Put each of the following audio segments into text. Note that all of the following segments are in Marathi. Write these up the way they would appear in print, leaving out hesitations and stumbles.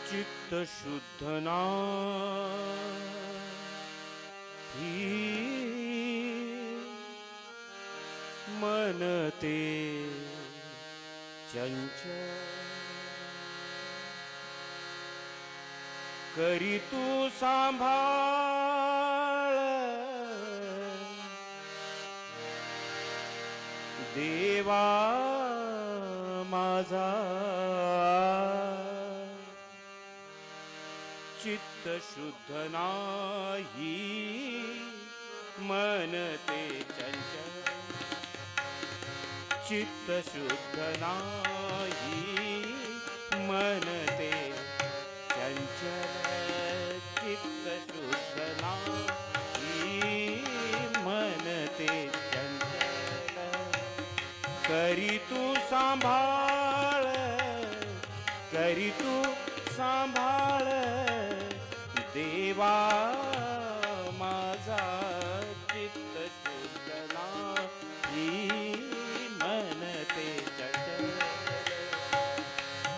चित्त शुद्ध नाही मन ते चंचल करी तू सांभाळ देवा माझा चित्त शुद्ध नाही मन ते चंचल चित्त शुद्ध नाही मन ते चंचल चित्त शुद्ध नाही मन ते चंचल करी तू सांभाळ करी तू सांभाळ देवा माझा चित्त शुद्ध नाही मन ते चंचल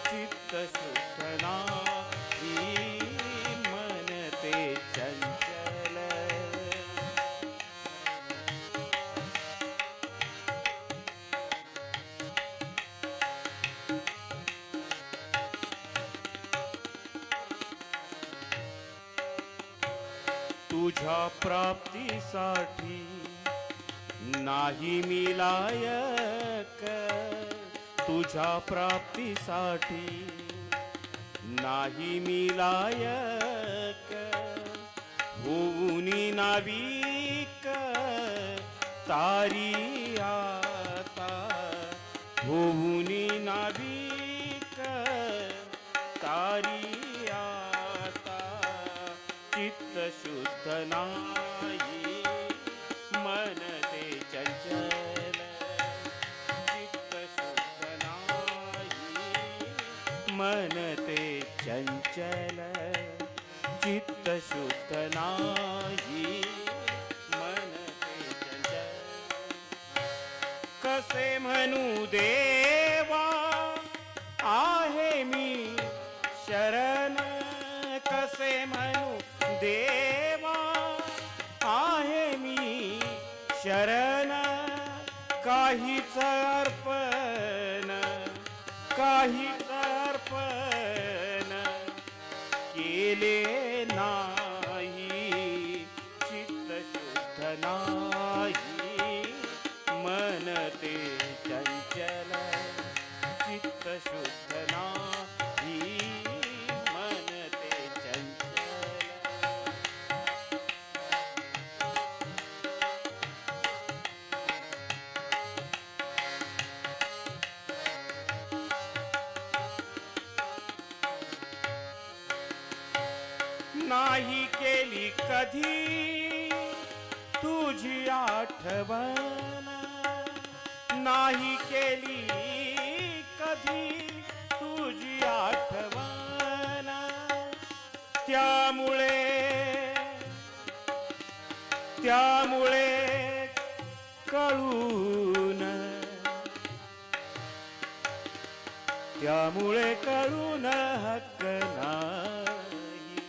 चित्त शुद्ध नाही मन ते चंचल तुझ्या प्राप्तीसाठी नाही मी लायक तुझ्या प्राप्तीसाठी नाही मी लायक होऊनी नाविक तारी आता होऊनी नाविक तारी चित्त शुद्ध नाही मन ते चंचल चित्त शुद्ध नाही मन ते चंचल चित्त शुद्ध नाही मन ते चंचल कसे म्हणू देवा आहे मी शरण कसे म्हणू देवा आहे मी शरण काहीच अर्पण केले नाही चित्त शुद्ध नाही मन ते चंचल चित्त शुद्ध नाही मन ते चंचल नाही केली कधी तुझी आठवण नाही केली कधी तुझी आठवण त्यामुळे कळून हक्क नाही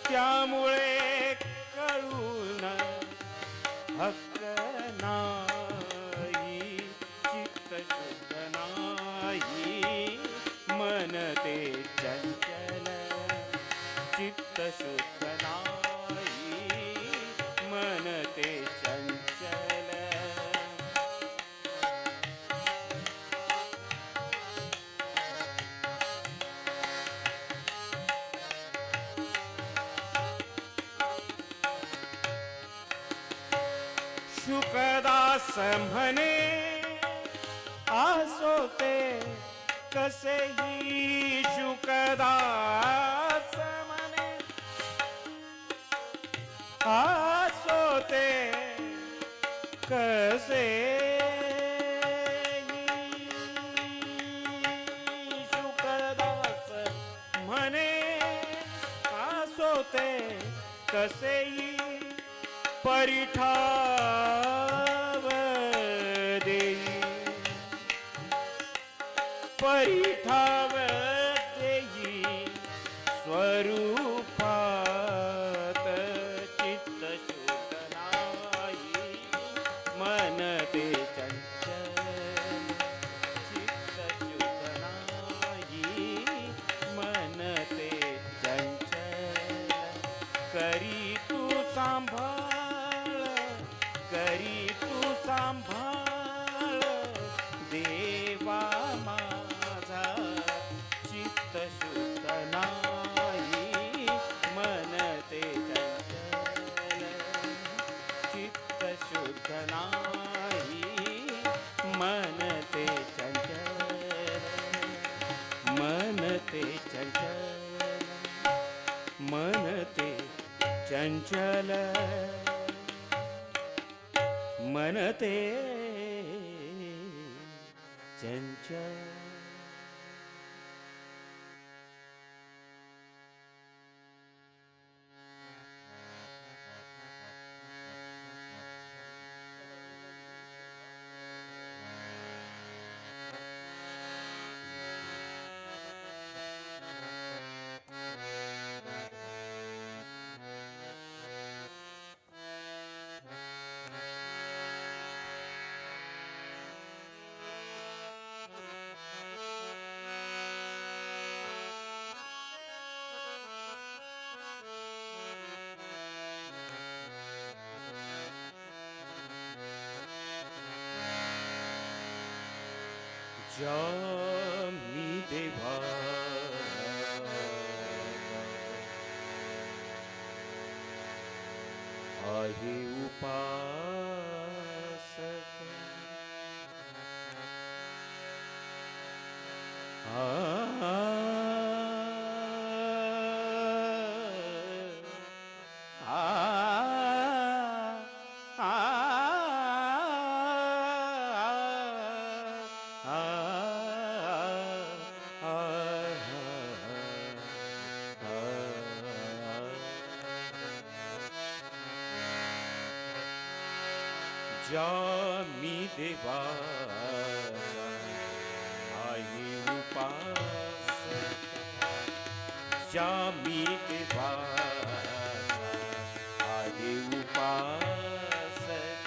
त्यामुळे कळून हक्क नाही चित्त शुद्ध नाही मन ते चंचल चित्त शुद्ध नाही मन ते चंचल शुकदास म्हणे आसो ते कसेही शुकदास म्हणे आसोते कसे शुकदास म्हणे आसोते कसेही परिठाव देई परिठाव देई स्वरूपात चित्त शुद्ध नाही मन ते चंचल चित्त शुद्ध नाही मन ते चंचल करी तू सांभाळ करी तू सांभाळ देवा माझा चित्त शुद्ध नाही मन ते चंचल चित्त शुद्ध नाही मन ते चंचल मन ते चंचल मन ते चंचल मन ते चंचल ज्या मी देवा आहे उपासक ज्या मी देवा आहे उपासक ज्या मी देवा आहे उपासक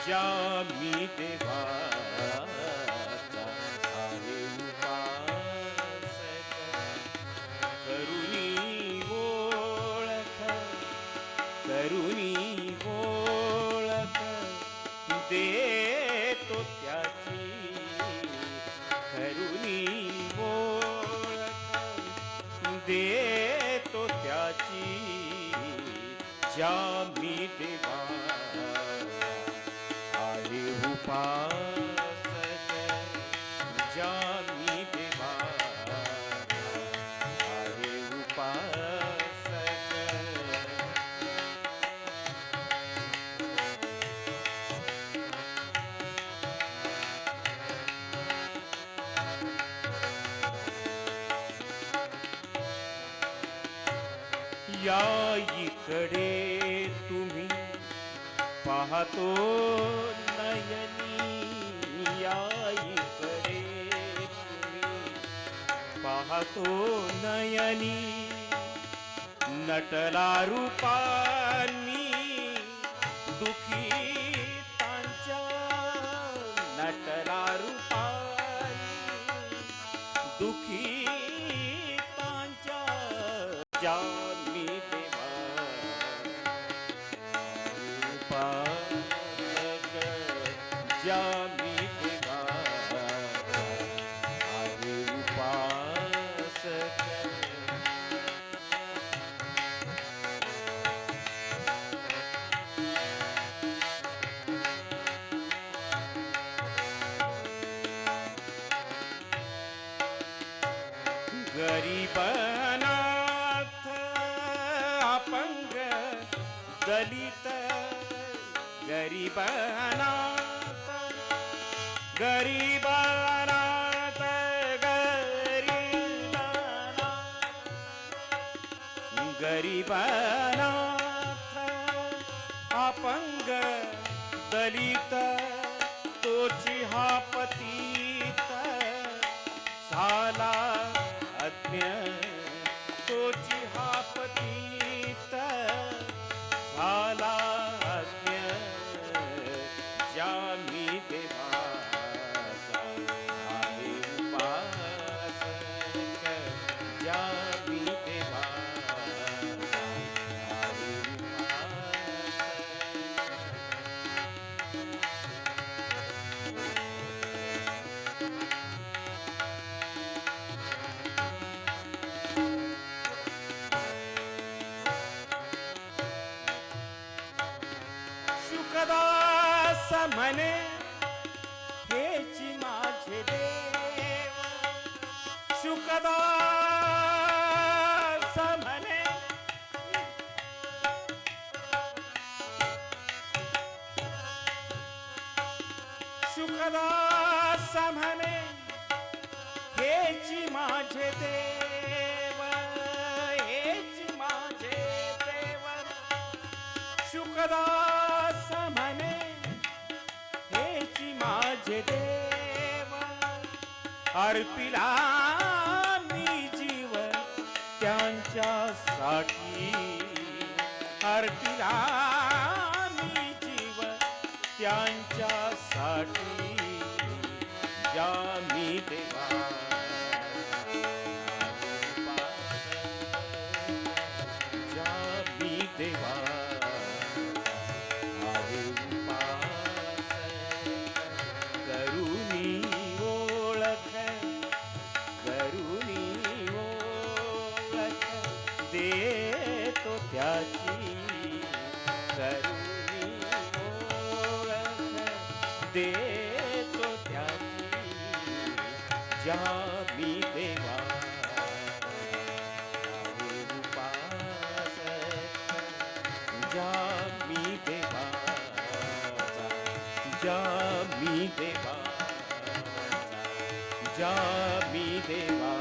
ज्या मी देवा आहे उपासक करुणी ओळख करुणी ओळख देतो त्याची करुणी ओळख देतो त्याची ज्या मी देवा आहे उपासक ज्या मी देवा आहे उपासक या इकडे तुम्ही पाहतो नयनी या इकडे तुम्ही पाहतो नयनी नटला रूपानी दुखीतांच्या नटला रूपानी दुखीतांच्या ज्या मी देवा उपासक ज्या मी देवा आहे उपासक गरीबनाथ अपंग दलित गरीबनाथ गरीबनाथ गरीबनाथ अपंग दलित तोची हा पतित झाला अज्ञ तोची हा पतित झाला अज्ञ ज्या मी देवाचा आहे उपासक ज्या मी देवाचा आहे शुकदास म्हणे हेची माझे देव शुकदास म्हणे शुकदास म्हणे हेची माझे देव हेची माझे देव शुकदास म्हणे हेची माझे देव अर्पिला मी जीव त्यांच्यासाठी अर्पिला मी जीव त्यांच्यासाठी ज्या मी देवा ज्या मी देवा देतो त्याची करुणी ओळख देतो त्याची ज्या मी देवा आहे उपासक ज्या मी देवा ज्या मी देवा ज्या मी देवा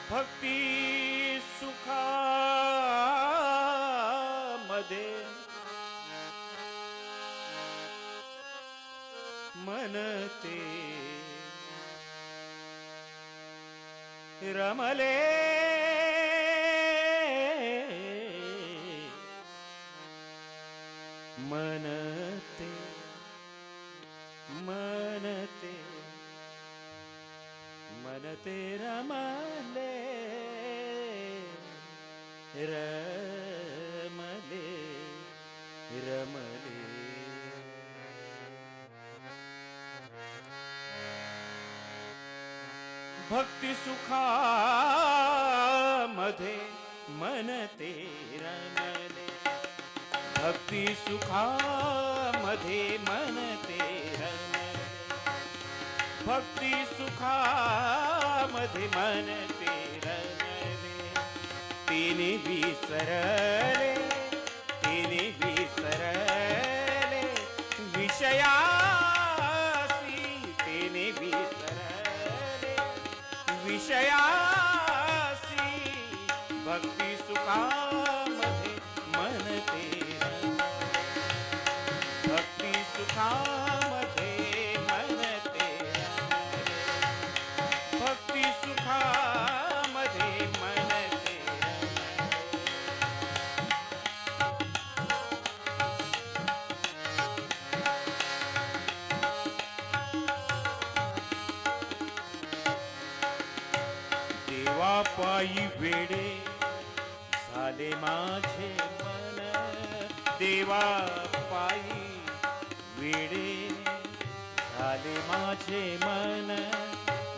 भक्ती सुखामध्ये मनते रमले मनते मन ते रमले रमले रमले. भक्ती सुखामध्ये मन ते रमले. भक्ती सुखामध्ये मन ते रमले. भक्ती सुखामध्ये मन ते रमले. तिने विसरले तिने विसरले विषयासी. तिने विसरले विषयासी. भक्ती सुखामध्ये मन ते रमले. भक्ती सुखामध्ये मन ते रमले. भक्ती सुखामध्ये मन ते देवा पायी वेडे झाले माझे मन. देवा पायी वेडे झाले माझे मन.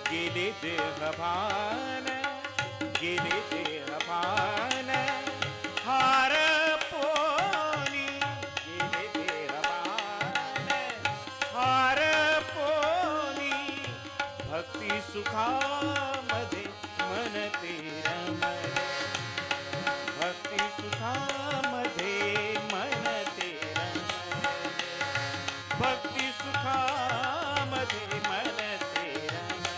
गेले देहभान गेले देहभान. हार पोनी गेले देहभान. हार पोनी. भक्ती सुखामध्ये मन ते रमले. भक्ती सुखामध्ये मन ते रमले. भक्ती सुखामध्ये मन ते रमले.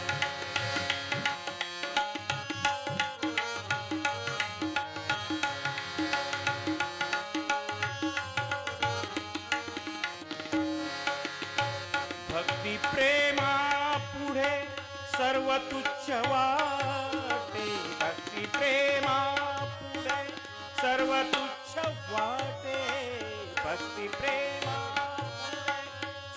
भक्ती प्रेमा पुढे सर्व तुच्छ वाटे. भक्ती प्रेमा पुढे सर्व तुच्छ वाटे. भक्ती प्रेमा पुढे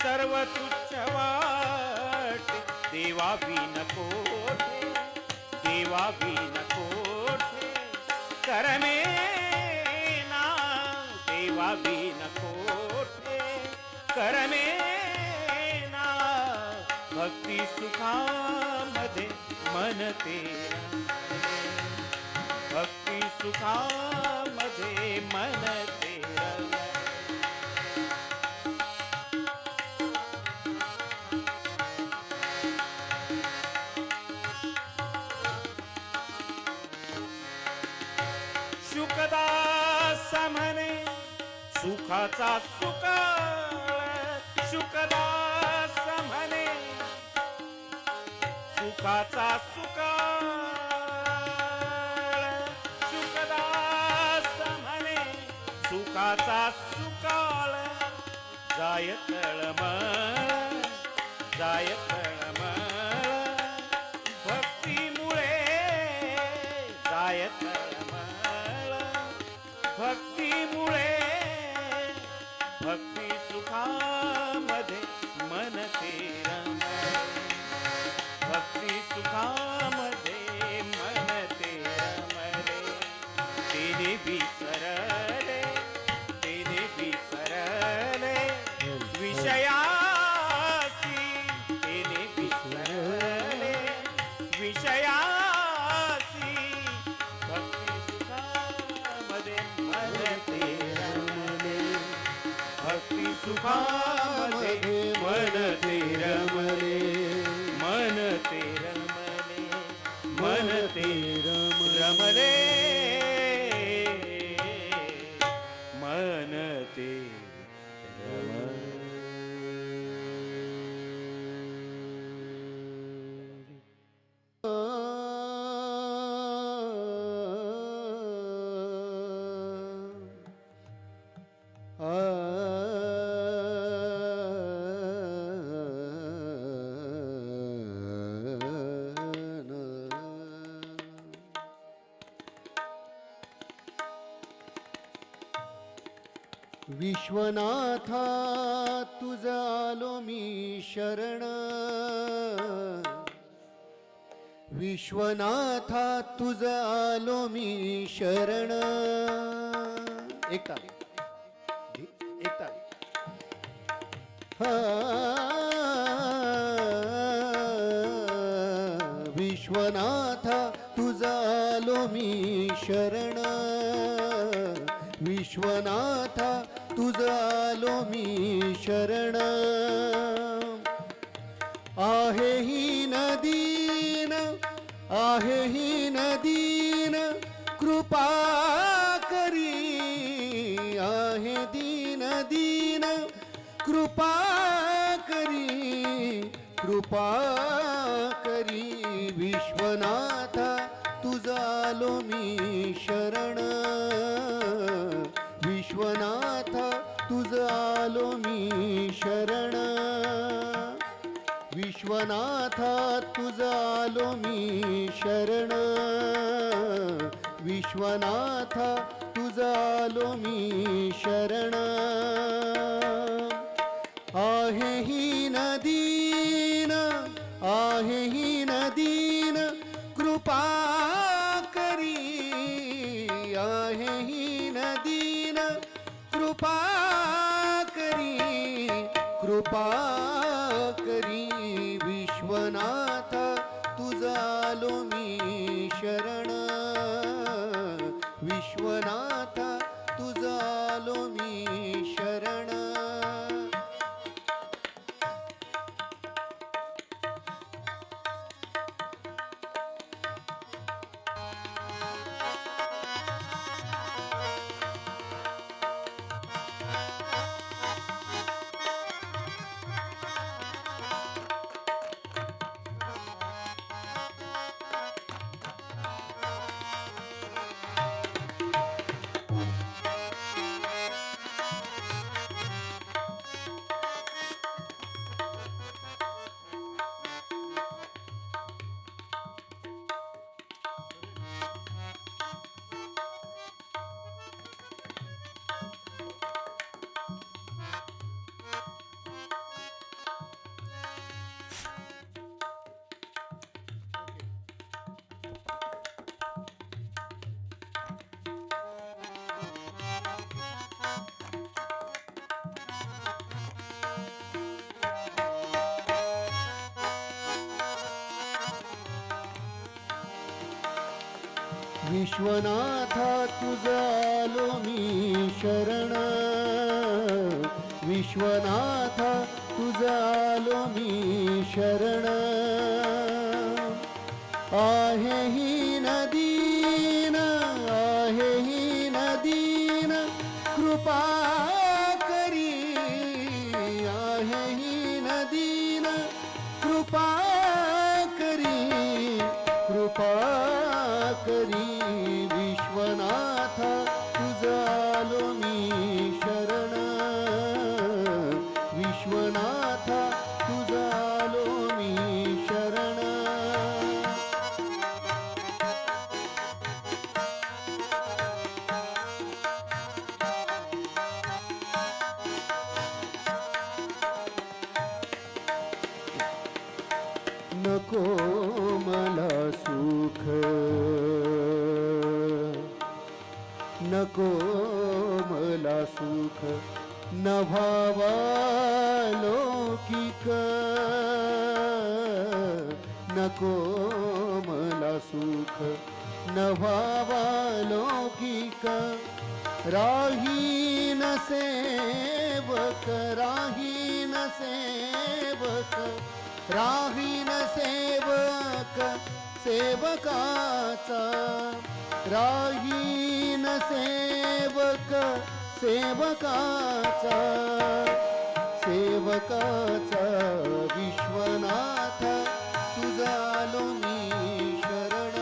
सर्व तुच्छ वाटे. देवा विन कोठे देवा विन कोठे करमे ना. देवा विन कोठे करमे ना. भक्ती सुखामध्ये मन ते रमले. भक्ती सुखामध्ये मन ते रमले. शुकदास म्हणे सुखाचा सुकाळ. शुकदास म्हणे सुखाचा सुकाळ. शुकदास म्हणे सुखाचा सुकाळ. जाय तळमळ जाय तळमळ. भक्तीमुळे जाय तळमळ. भक्तीमुळे भक्ती सुखामध्ये मन ते रमले. भक्ती सुखामध्ये मन ते रमले. तिने विसरले तिने विसरले विषयासी. तिने विसरले विषयासी. भक्ती सुखामध्ये मन ते रमले. भक्ती सुखामध्ये मन ते रमले. मन ते रमले मन ते रमले. मन ते रमले. विश्वनाथा तुझ आलो मी शरण. विश्वनाथा तुझ आलो मी शरण. एक ताली, एक ताली. विश्वनाथा तुझ आलो मी शरण. विश्वनाथा तुझ आलो मी शरण. आहे ही नदीन, आहे ही नदीन कृपा करी. आहे दीन दीन कृपा करी, कृपा करी. विश्वनाथा तुझ आलो मी शरण. विश्वनाथा तुझ आलो मी शरण. विश्वनाथा तुझ आलो मी शरण. विश्वनाथा तुझ आलो मी शरण. आहे ही नदीन, आहे ही नदीन कृपा करी. आहे ही नदीन कृपा करी, कृपा करी. विश्वनाथा तुझ आलो मी शरण. विश्वनाथा तुझ आलो मी शरण. विश्वनाथा तुझ आलो मी शरण. विश्वनाथा तुझ आलो मी शरण. आहे ही नदीन, आहे ही नदीन कृपा करी. आहे ही नदीन कृपा करी, कृपा करी. विश्वनाथा तुझ आलो मी शरण. विश्वनाथा तुझ आलो मी शरण. नको मला सुख, नको मला सुख न भावा लौकिक. नको मला सुख न भावा लौकिक. राहीन सेवक, राहीन सेवक, राहीन सेवक सेवकाचा. राहीन सेवक सेवकाचा, सेवकाचा. विश्वनाथा तुझ आलो मी शरण.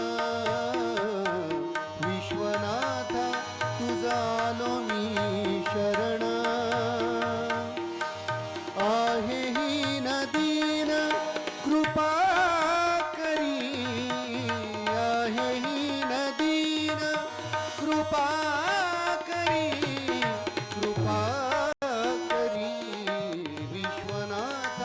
विश्वनाथा तुझ आलो मी शरण. आहे ही नदीन कृपा करी. आहे ही नदीन कृपा करी, कृपा करी. विश्वनाथ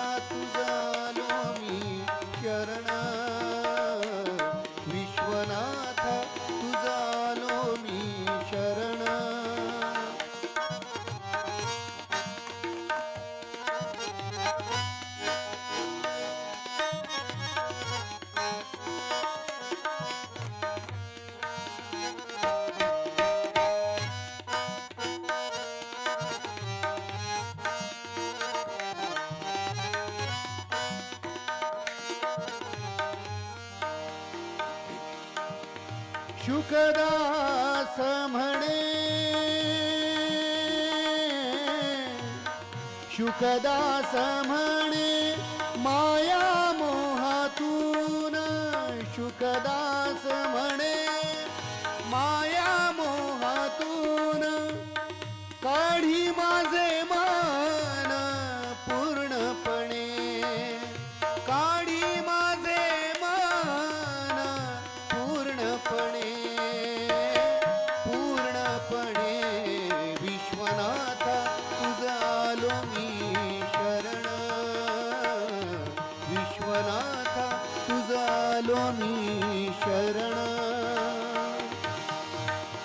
शुकदास म्हणे शुकदास म्हणे माया मोहातून शुकदास म्हणे माया मोहातून काढी माझे मन पूर्णपणे काढी माझे मन पूर्णपणे पूर्णपणे विश्वनाथ तुझा आलो मी शरण विश्वनाथ तुझा आलो मी शरण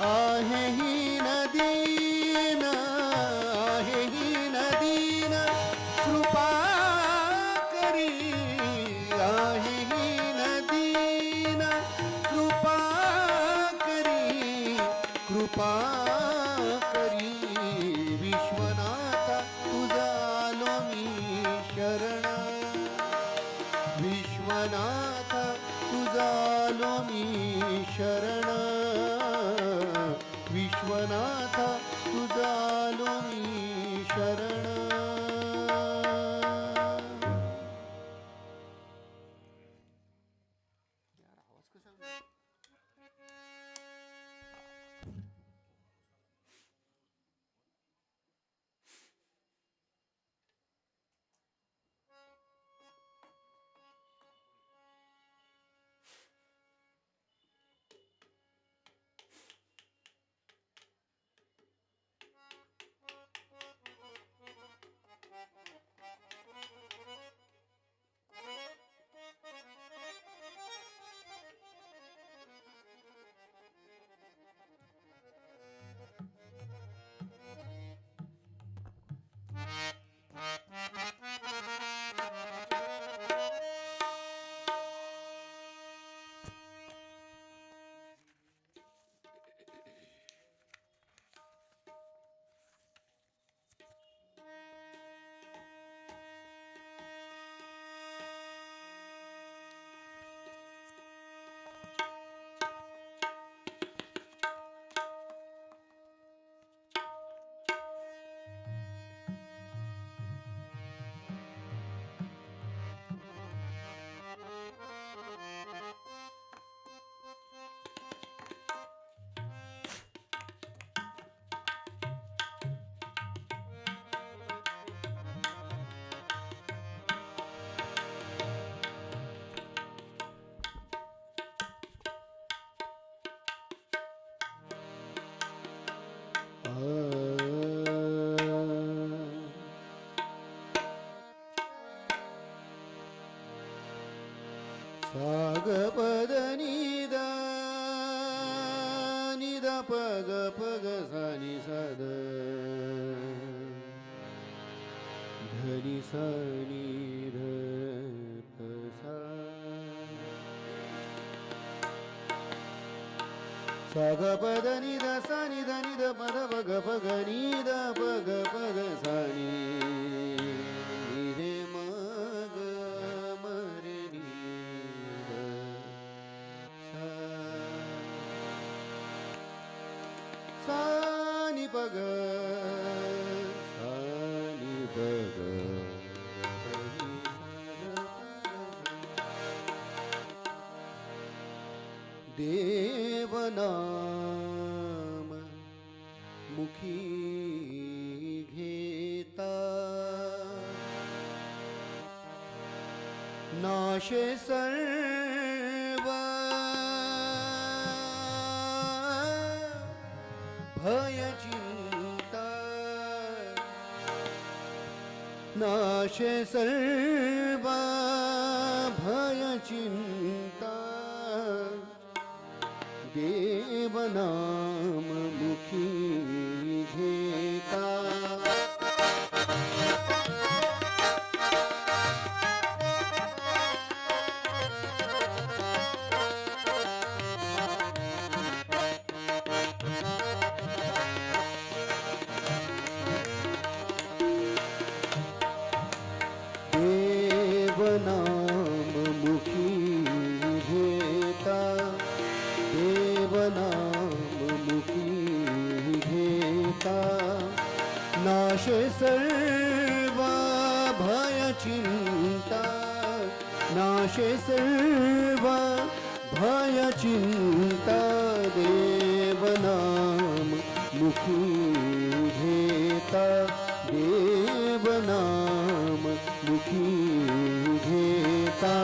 आहे ही नदीन आहे ही नदीन कृपा करी आहे ही नदीन कृपा करी विश्वनाथ तुझा आलो मी शरण विश्वनाथ तुझा आलो मी शरण विश्वनाथ तुझा आलो मी शरण साग पद निद निद पग पग सानी सद धनी सानी ध प सा साग पद निद सा निद निद पद पग पग निद पग पग सानी निधे मग मरे निद सा सानी पग देवनाम मुखी घेता नाशे सर्व भय चिंता नाशे सर्व भय चिंता देवनाम मुखी घेता देवनाम मुखी घेता देवनाम चिंता नाशे सर्व भय चिंता देवनाम मुखी घेता देवनाम मुखी घेता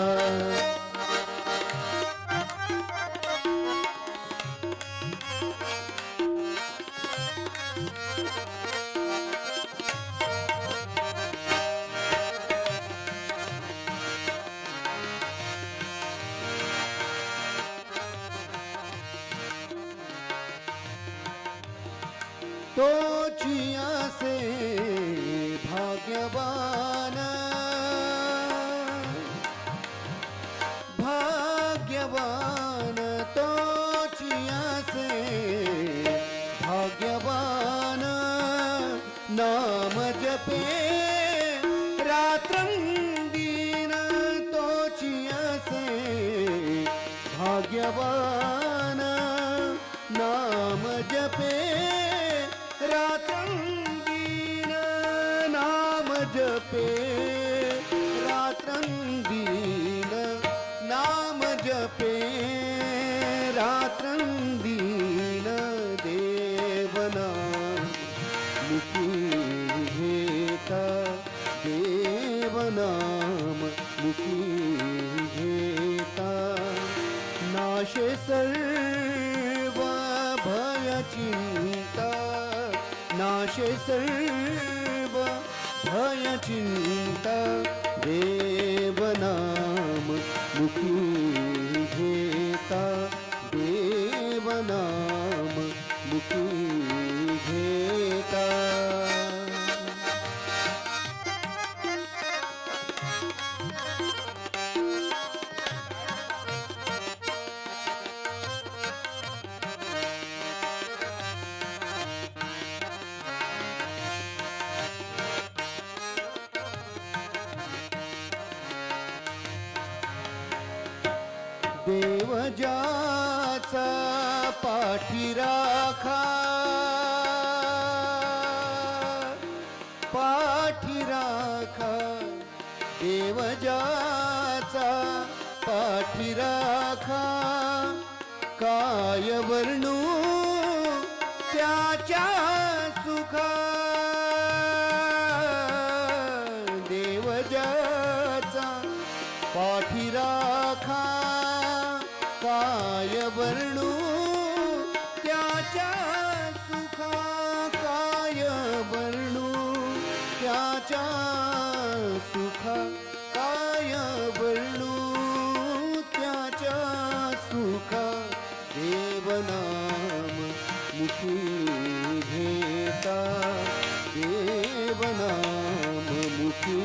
तोचिया से भाग्यवान भाग्यवान तोचिया से भाग्यवान नाम जपे रात्रंदीन तोचिया से भाग्यवान नाम जपे रात्रंदीन नाम जपे रात्रंदीन नाम जपे रात्रंदीन देवनाम मुखी घेता देवनाम मुखी घेता नाशे सर्व भय चिंता नाशे सर्व भय चिंता देवनाम मुखी घेता देवनाम मुखी घेता देव ज्याचा पाठी राखा पाठी राखा देव ज्याचा पाठी राखा काय वर्णू त्याच्या सुखा देव ज्याचा पाठी राखा काय वर्णू त्याच्या सुखा काय वर्णू त्याच्या सुखा काय वर्णू त्याच्या सुखा देवनाम मुखी घेता देवनाम मुखी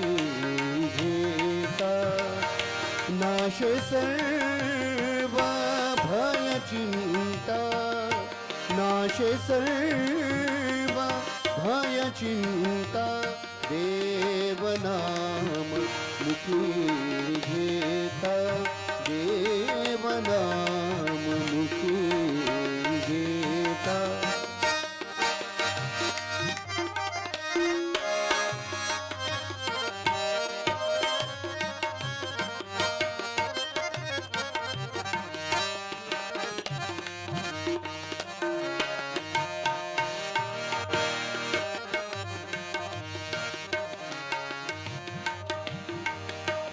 घेता नाशे सर्व भय चिंता नाशे सर्व भय चिंता देवनाम मुखी घेता देवनाम मुखी घेता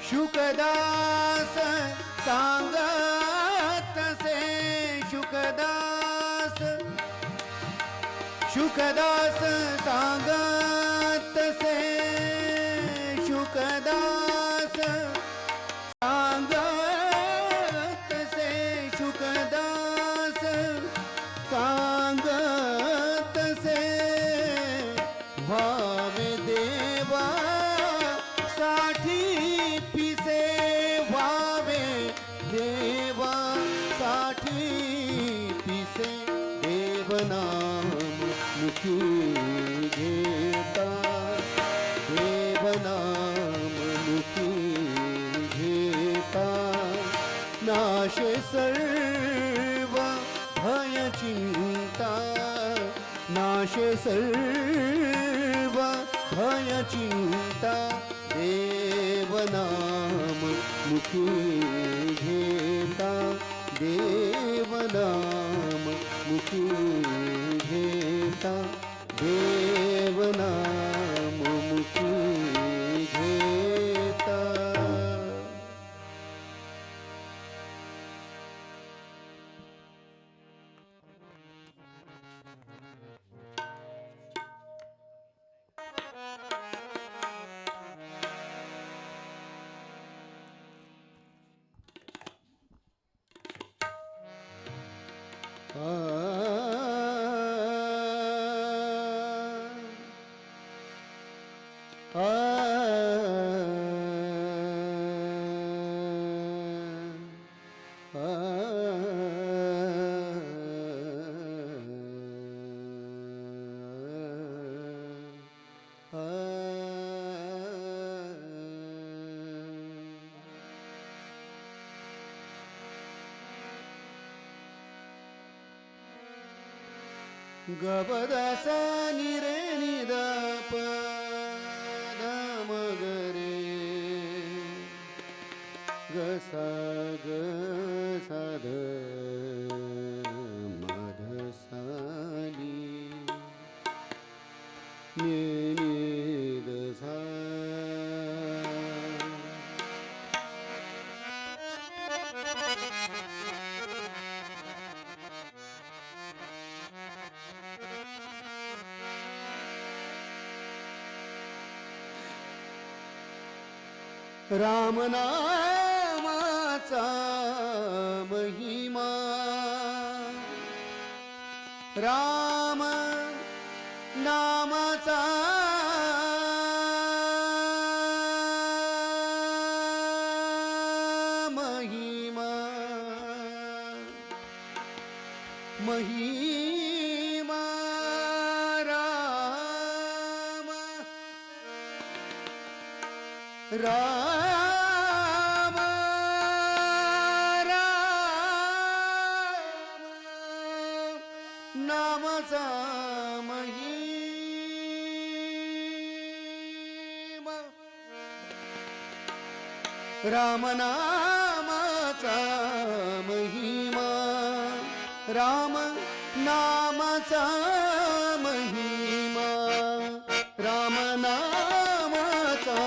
शुकदास सांगत से शुकदास शुकदास सांगत से शुकदास सांगत से शुकदास सांगत से भावे देवा साठी पिसे व्हावे देवा साठी पिसे देवनाम मुखी घेता देवनाम मुखी घेता नाशे सर्व भय चिंता नाशे सर्व भय चिंता देव मुखी घेता देवनाम मुखी घेता देवनाम मुखी घेता. गबदसा निरे निदप मगरे गसा गसाद मधसानी निदसा. रामनामाचा महिमा राम नामाचा महिमा महिमा राम राम राम नामाचा महिमा राम नामाचा महिमा राम नामाचा महिमा राम नामाचा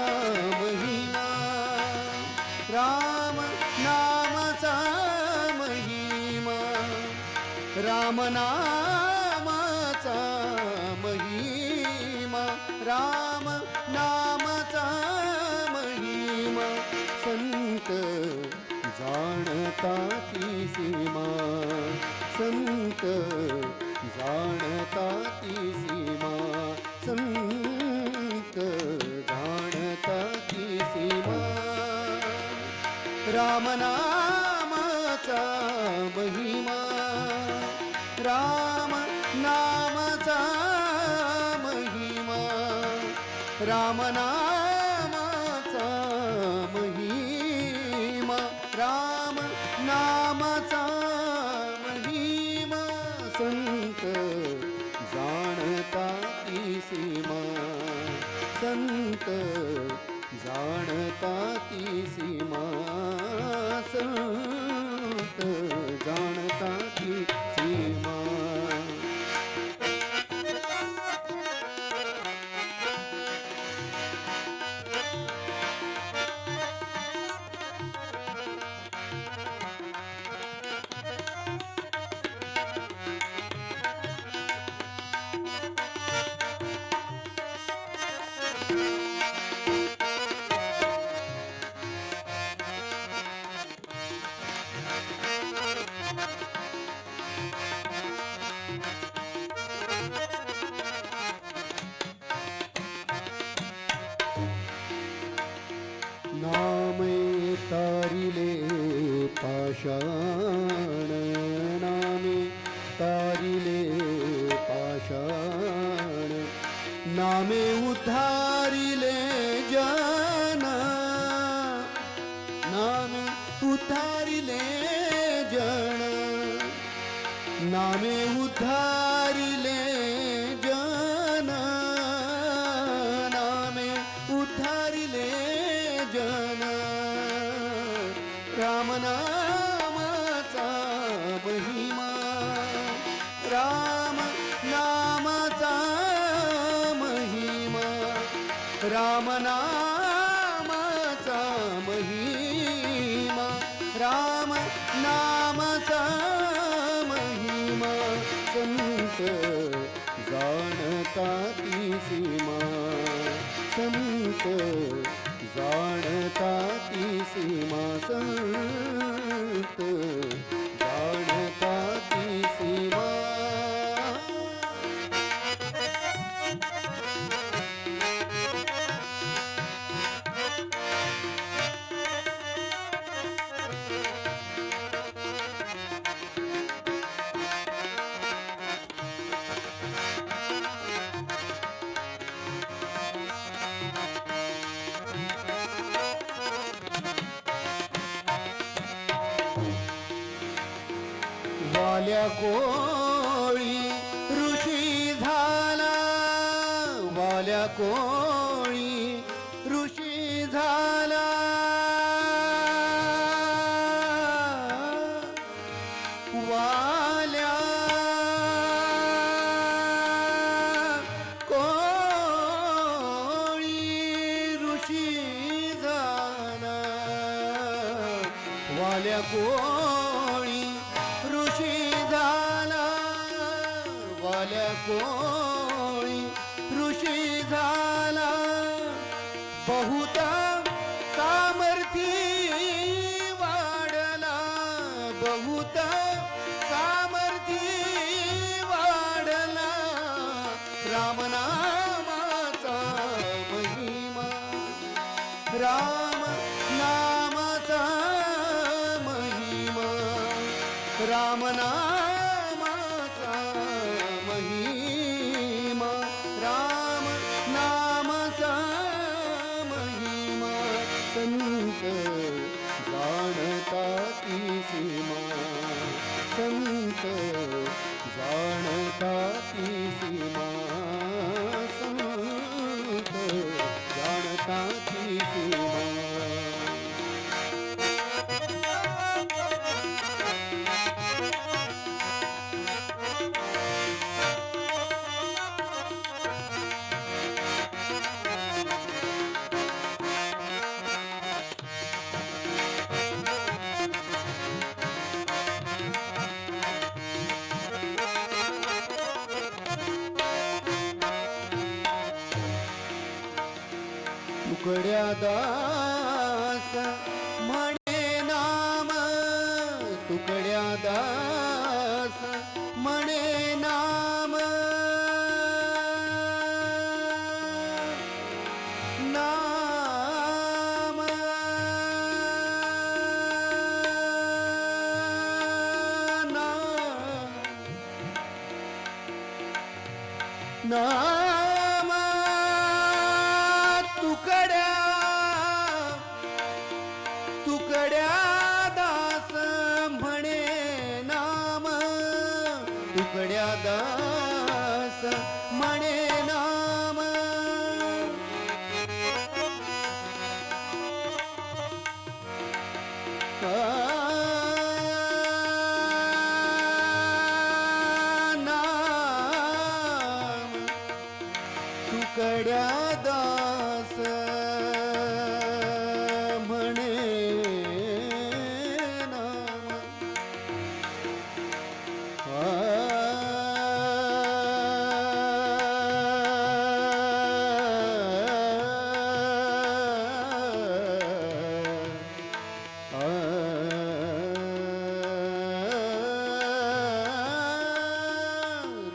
महिमा राम नामाचा महिमा राम नामाचा महिमा राम नामाचा महिमा संत जाणता ती सीमा संत जाणता ती सीमा संत जाणता ती सीमा रामनामाचा महिमा राम नामाचा महिमा रामनामाचा महिमा राम नामाचा महिमा संत जाणता ती सीमा संत जाणता ती सीमा संत जाणता ती सीमा. नामे तारिले पाषाण नामे तारिले पाषाण नामे उद्धारिले जन नामे उद्धारिले जन नामे उद्धारिले जन नामे उद्धारिले जन रामनामाचा महिमा राम नामाचा महिमा रामनामाचा महिमा राम नामाचा महिमा संत जाणता ती सीमा संत जाणता ती सीमा संत जाणता ती सीमा वाल्या कोळी ऋषी झाला वाल्या कोळी ऋषी झाला वाल्या कोळी ऋषी झाला वाल्या कोळी ऋषी झाला वाल्या कोळी ऋषी झाला बहुता सामर्थी वाढला बहुता सामर्थी वाढला रामनामाचा महिमा राम नामाचा महिमा रामनामाचा महिमा राम नामाचा महिमा संत जाणता ती सीमा संत जाणता ती सीमा संत जाणता ती सीमा तुकड्या दास म्हणे नाम तुकड्या दास म्हणे नाम नाम नाम तुकड्या तुकड्या दास म्हणे नाम तुकड्या दास म्हणे नाम नाम तुकड्या दास म्हणे नाम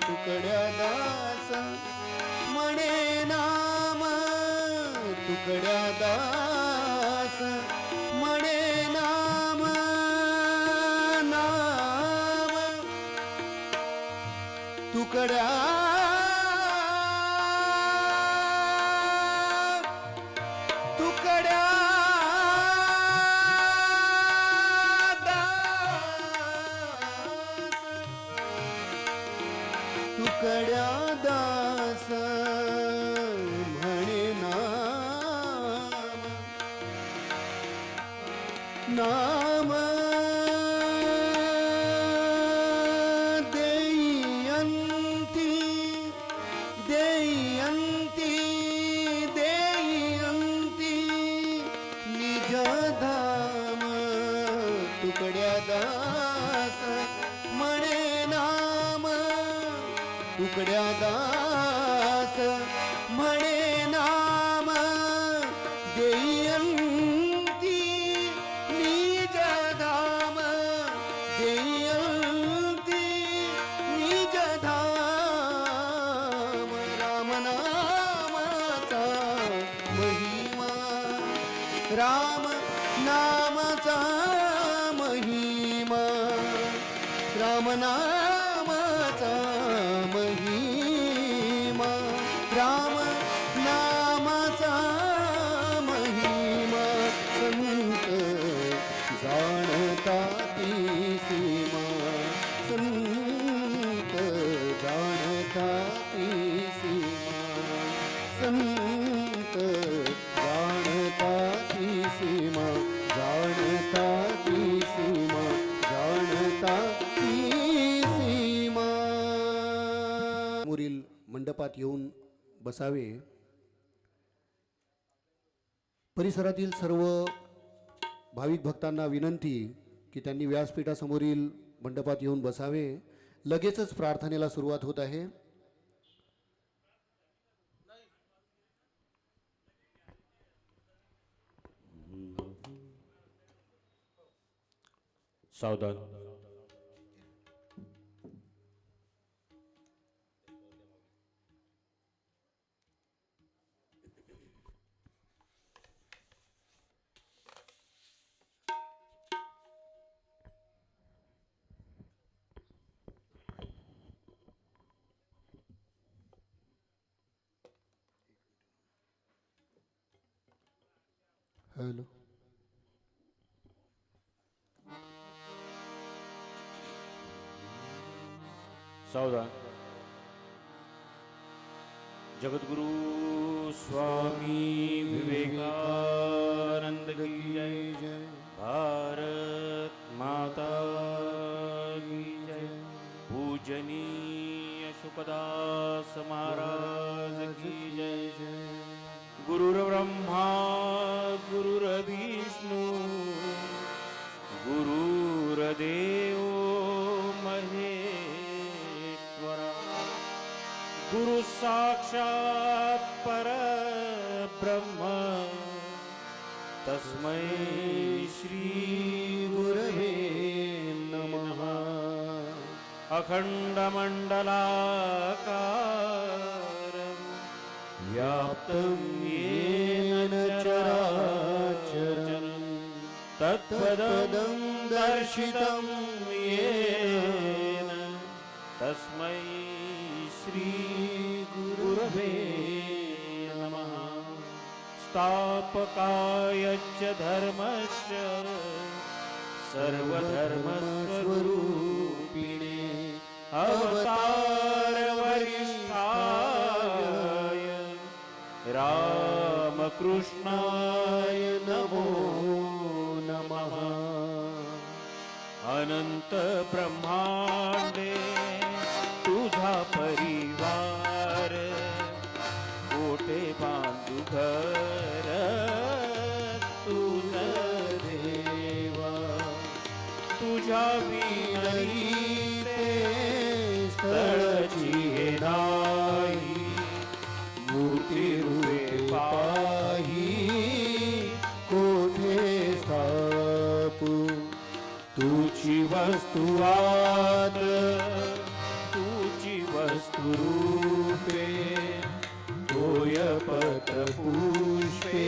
तुकड्या दास म्हणे नाम तुकड्या दास म्हणे नाम नाम तुकड्या तुकड्या दास तुकड्या दास म्हणे नाम नाम देयंती देयंती देयंती निज धाम तुकड्या दास म्हणे नाम तुकड्या दास म्हणे नाम देयंती निज धाम देयंती निज धाम राम नामाचा महिमा राम नामाचा महिमा राम नामाचा महिमा राम नामाचा महिमा संत जाणता ती सीमा संत जाणता ती सीमा संत जाणता ती सीमा जाणता ती सीमा जाणता ती सीमा. समोरील मंडपात येऊन बसावे. परिसरातील सर्व भाविक भक्तांना विनंती की त्यांनी व्यासपीठासमोरील मंडपात येऊन बसावे. लगेचच प्रार्थनेला सुरुवात होत आहे. सावधान. हॅलो. सावधान. जगद्गुरु स्वामी विवेकानंद की जय. भारत माता की जय. पूजनीय शुकदास महाराज की जय. गुरुर्ब्रह्मा गुरुर्विष्णु गुरुर्देव महेश्वरा. गुरु साक्षात् परब्रह्म तस्मै श्री गुरवे नमः. अखंडमंडलाकारं व्याप्तं येन चराचरं तत्पदं दर्शितं येन तस्मै श्री गुरवे नमः. स्थापकाय च धर्मस्य सर्वधर्मस्वरूपिणे अवतारवरिष्ठाय रामकृष्णाय नमो नमः. अनंत ब्रह्मांडे तुझा परिवार कोठे बांधू घर तुझ देवा. तुझ्या विनयीते स्थळची हे नाही मूर्ती रूपे पाही कोठे स्थापू. तुझी वस्तुवाद तुझी वस्तु रूपे तोय पत्र पुष्पे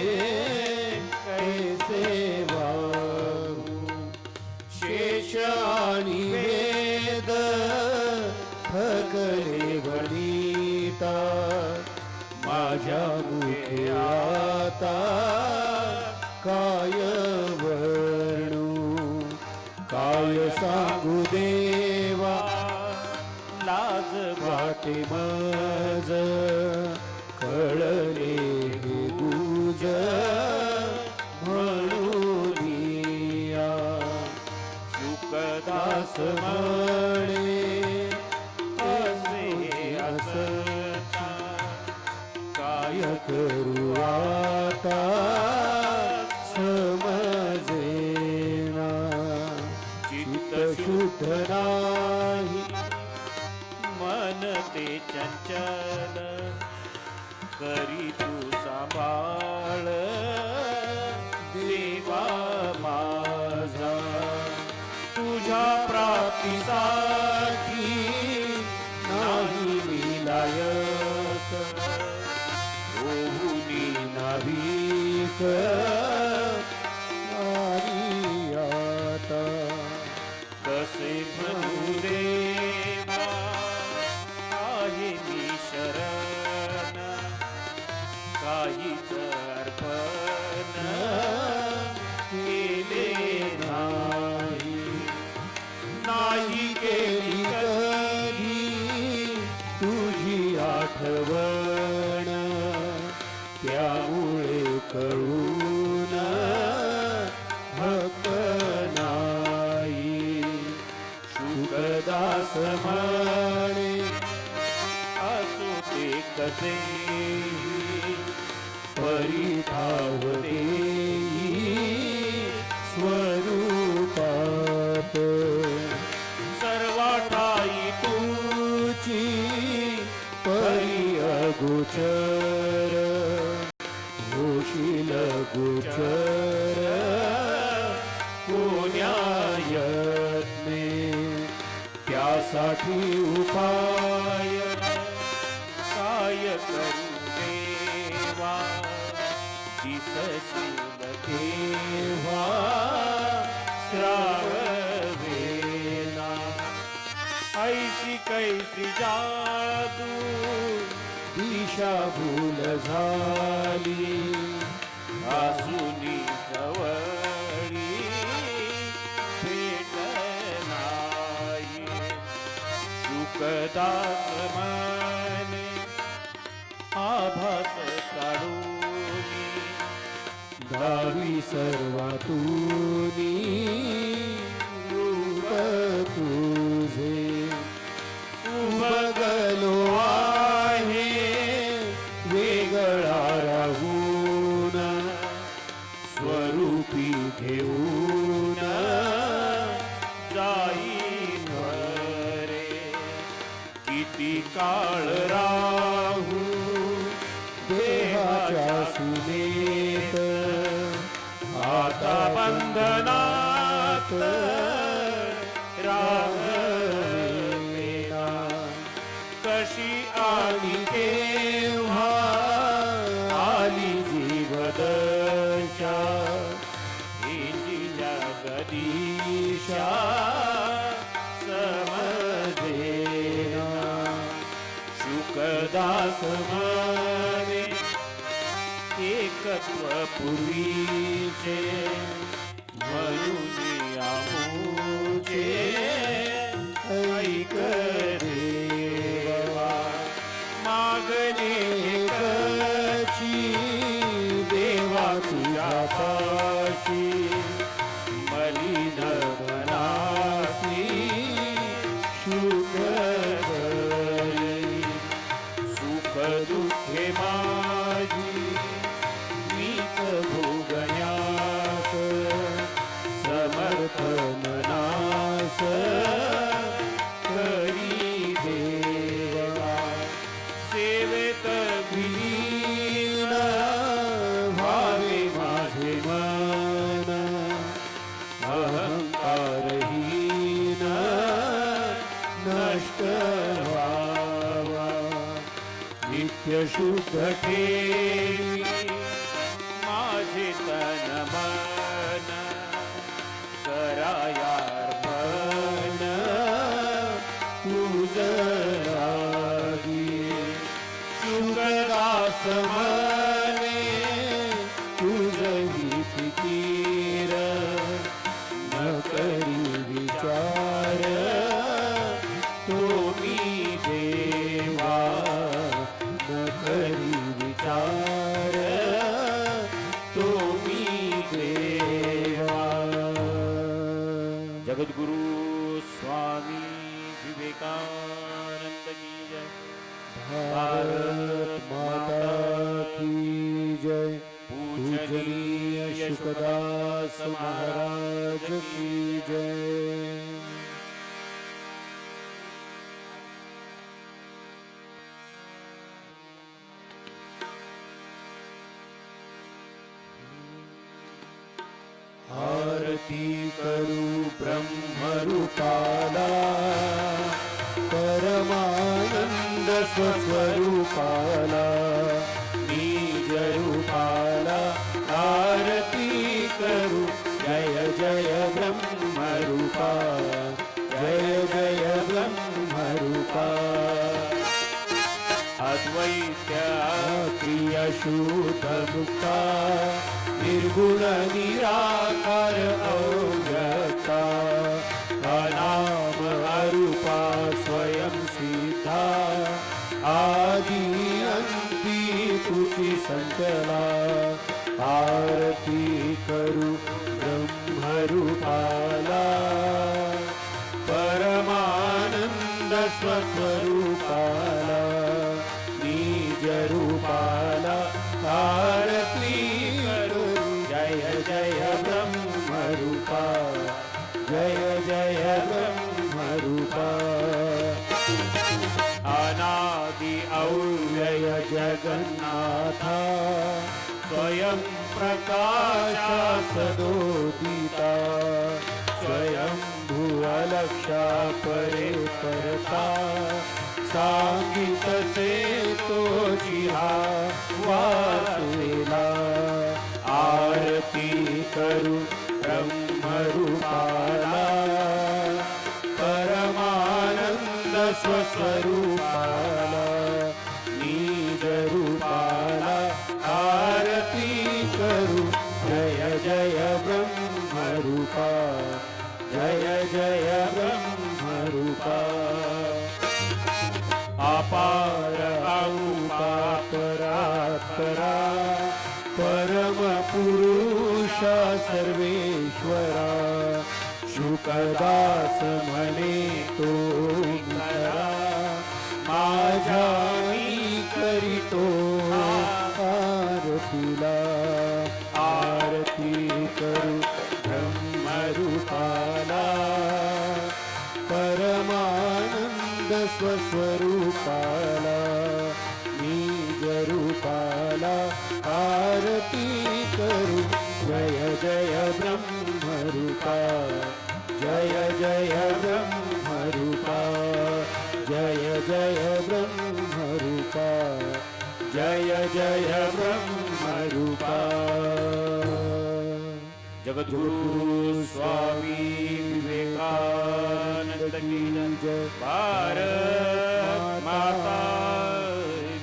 कैसे वाहू. शेष आणि वेद थकले गणिता माझ्या मुखे आता काय वर्णू काय सांगू देवा. लाज वाटे मज कळले हे गुज म्हणून म्हणे असे असता काय करू आता समजेना चित्त शुद्ध नाही मन ते चंचल करी तू सांभाळ देवा माझा तुझ्या प्राप्तीसाठी नाही मी लायक ओहुनी नाविक आणि आता कसे म्हणू देवा आहे मी शरण काहीच अर्पण केले नाही नाही केली कधी तुझी आठवण त्यामुळे कळून हक्क नाही शुकदास म्हणे असो ते कसे परिभाव देई स्वरूपात सर्वाठाई तुझी परी अगोचर होशील गोचर कोण्या यत्ने त्यासाठी उपाय काय करू देवा दिसशील केव्हा श्राववेला ऐशी कैसी जादू दिशा भूल झाली आसुनी जवळी भेट नाही शुकदास म्हणे आभास काढूनी गावी सर्वातूनी रूप तुझे उमगलो आहे वेगळा राहून स्वरूपी घेऊन जाई घरे किती काळ राहू देहाच्या सीमेत आता बंधनात राहवेना कशी आली केव्हा आली जीवदशा हिची जगदीशा समजेना शुकदास म्हणे एकत्व पूर्वीचे म्हणून आमूचे ऐक देवा मागणे एकची देवा तुझ्या पाशी मलिन मनासी शुक करी सुख दुःखे माझी मीच भोगण्यास समर्थ मनास करी देवा सेवेत विलीन व्हावे माझे मन अहंकारहीन नष्ट व्हावा नित्य शुद्ध ठेवी माझे तन मन करायार्पण तुझ रागी शुकदास म्हणे तुझही फिकीर न करी विचार तो मी देवा न करी विचार तो मी देवा पूजनीय शुकदास महाराज की जय। आरती करू ब्रह्मरूपाला परमानंद स्वस्वरूपाला निज रूपाला आरती करू जय जय ब्रह्मरूपा जय जय ब्रह्मरूपा अद्वैत्य क्रिया शुद्ध मुक्ता निर्गुण निराकार अव्यक्ता अनाम अरूपा स्वयं सिद्धा आदि अंती कृति संचला आरती करू ब्रह्मरूपाला परमानंद स्वस्वरूपाला निज रूपाला आरती करू जय जय ब्रह्मरूपा जय जय ब्रह्मरूपा अनादि अव्यय जगन्नाथा स्वयं प्रकाशा सदोदिता स्वयं भुवलक्षा परे परता सांगित से तो जिहा वाचेला आरती करू ब्रह्मरूपाला परमानंद स्वस्वरूपाला निज रूपाला आरती करू जय जय ब्रह्मरूपा जय जय ब्रह्मरूपा अपार अरूपा परात्परा परम पुरुषा सर्वेश्वरा शुकदास म्हणे तो करा माझ्या मी करीतो आरतीला आरती करू ब्रह्मरूपाला परमानंद स्वस्वरूपाला निज रूपाला आरती करू जय जय ब्रह्मरूपा जय जय ब्रह्मरूपा जय जय ब्रह्मरूपा जय जय ब्रह्मरूपा जगद्गुरु स्वामी विवेकानंद की जय भारत माता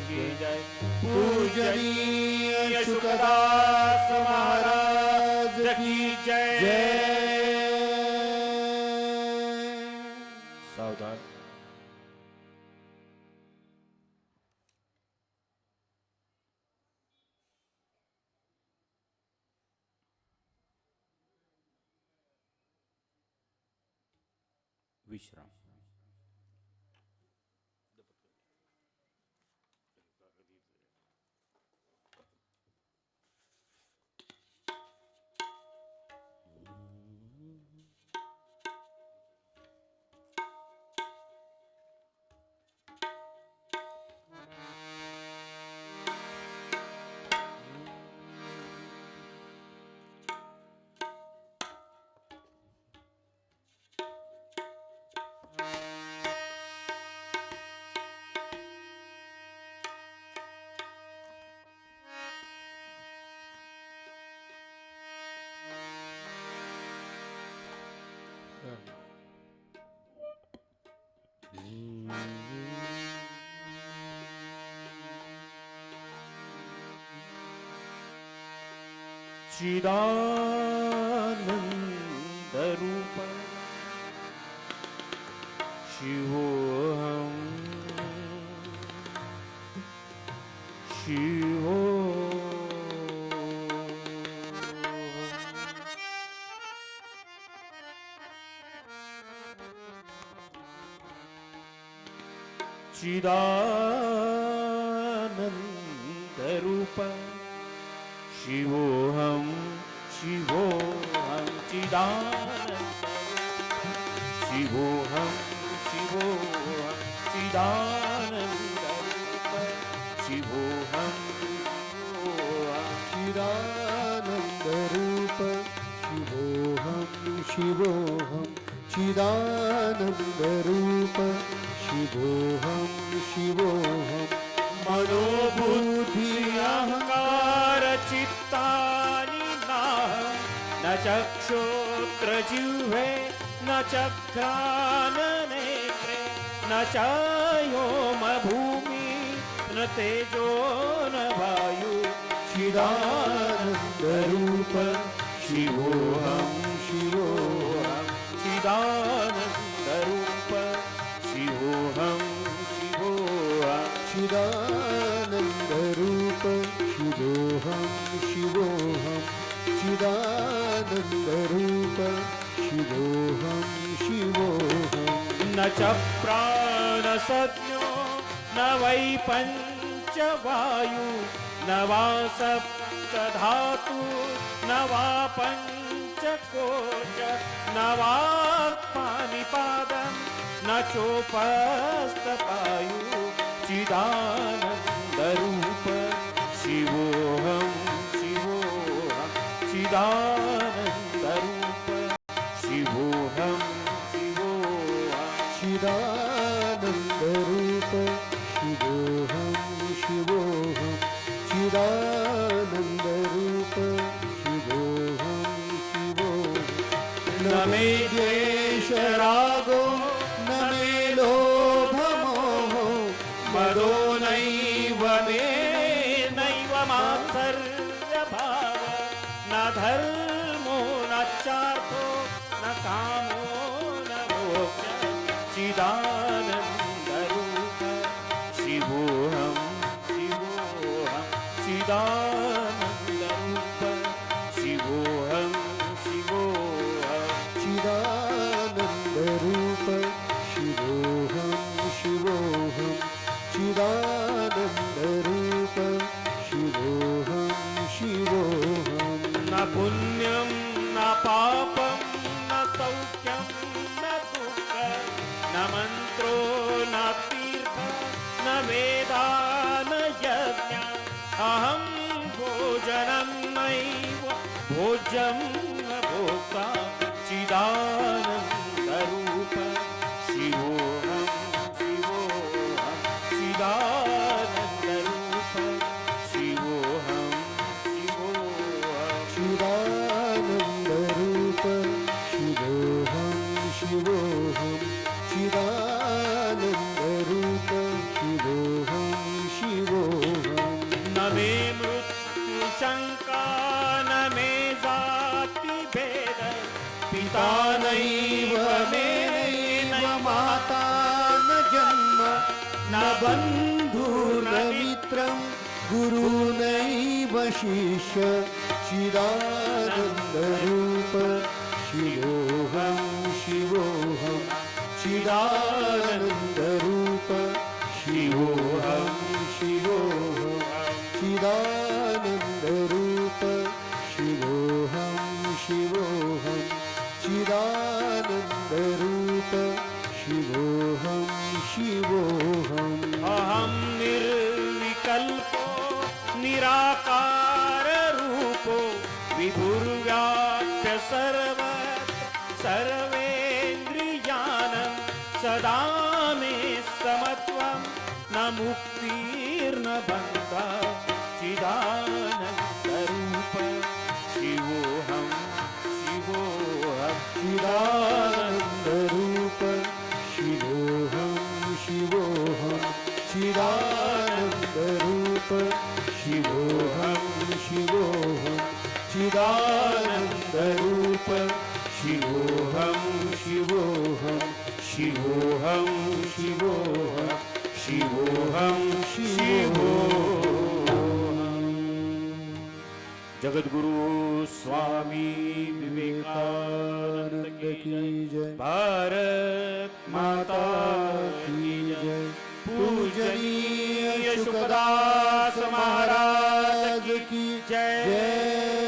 की जय पूजनीय शुकदास महाराज की जय। सावधान विश्राम चिदानंद रूप शिवोहम शिवो चिदानंद रूप शिवोऽहं शिवोऽहं चिदानन्दरूप शिवोऽहं शिवोऽहं चिदानन्दरूप शिवोऽहं चिदानन्दरूप शिवोऽहं शिवोऽहं चिदानन्दरूप शिवोऽहं शिवोऽहं मनोबुद्धि अहंकार चित्तानि नाहं न चक्षुत्र जिह्वे न चक्राननेत्रे न चायोम भूमि न तेजो न वायु चिदानन्दरूप शिवोऽहं शिवोऽहं चिदानन्दरूप शिवोऽहं शिवोऽहं चिदानन्दरूप शिवोऽहं शिवोऽहं चिदानन्दरूप शिवोऽहं शिवोऽहं न च प्राणसज्ञो न वै पञ्चवायु न वा सप्तधातु न वा पञ्चकोश न वा पाणिपादं न चोपस्थपायु चिदानन्दरूप शिवोऽहं शिवोऽहं चिदानन्दरूप शिवोऽहं शिवोऽहं चिदानन्दरूप शिवोऽहं शिवोऽहं चिदानन्दरूप शिवोऽहं शिवोऽहं न मे द्वेषरागो न मे लोभमोहो मदो नैव मे नैव मात्सर्यभाव न धर्मो न चार्थो न कामो न मोक्षः चिदानन्दरूप शिवोऽहं शिवोऽहं चिदानन्दरूप शिवोऽहं शिवोऽहं चिदानन्दरूप शिवोऽहं शिवोऽहं चिदानन्दरूप शिवोऽहं शिवोऽहं न पुण्यं न पापं न सौख्यं न दुःखं न मन्त्रो न तीर्थ न वेदा न यज्ञ अहं भोजनं नैव भोज्यं न भोक्ता चिदानन्दरूप शिवोऽहं शिवोऽहं चिदानन्दरूप शिवोऽहं शिवोऽहं चिदानन्दरूप शिवोऽहं शिवोऽहं चिदानन्दरूप शिवोऽहं शिवोऽहं न मे मृत्युशङ्का न मे जातिभेद पिता नैव मे नैव माता न जन्म न बन्धु न मित्रं गुरु नैव शिष्य चिदानन्दरूप शिवोऽहं शिवोऽहं चिदानन्दरूप शिवोऽहं शिवोऽहं चिदानन्दरूप शिवोऽहं शिवोऽहं चिदानन्दरूप शिवोऽहं शिवोऽहम् अहं निर्विकल्पो निराकाररूपो विभुर्व्याप्य सर्वत्र सर्वेन्द्रियाणं सदा मे समत्वं न मुक्तिर्न बन्धः चिदानन्दरूप शिवोऽहं शिवोऽहं चिदानन्दरूप शिवोऽहं शिवोऽहं चिदानन्दरूप शिवोऽहं शिवोऽहं चिदानन्दरूप शिवोऽहं शिवोऽहं शिवोऽहं शिवोऽहं शिवोऽहं शिवोऽहं जगद्गुरु स्वामी विवेकानंद की जय। भारत माता की जय। पूजनीय शुकदास महाराज की जय जय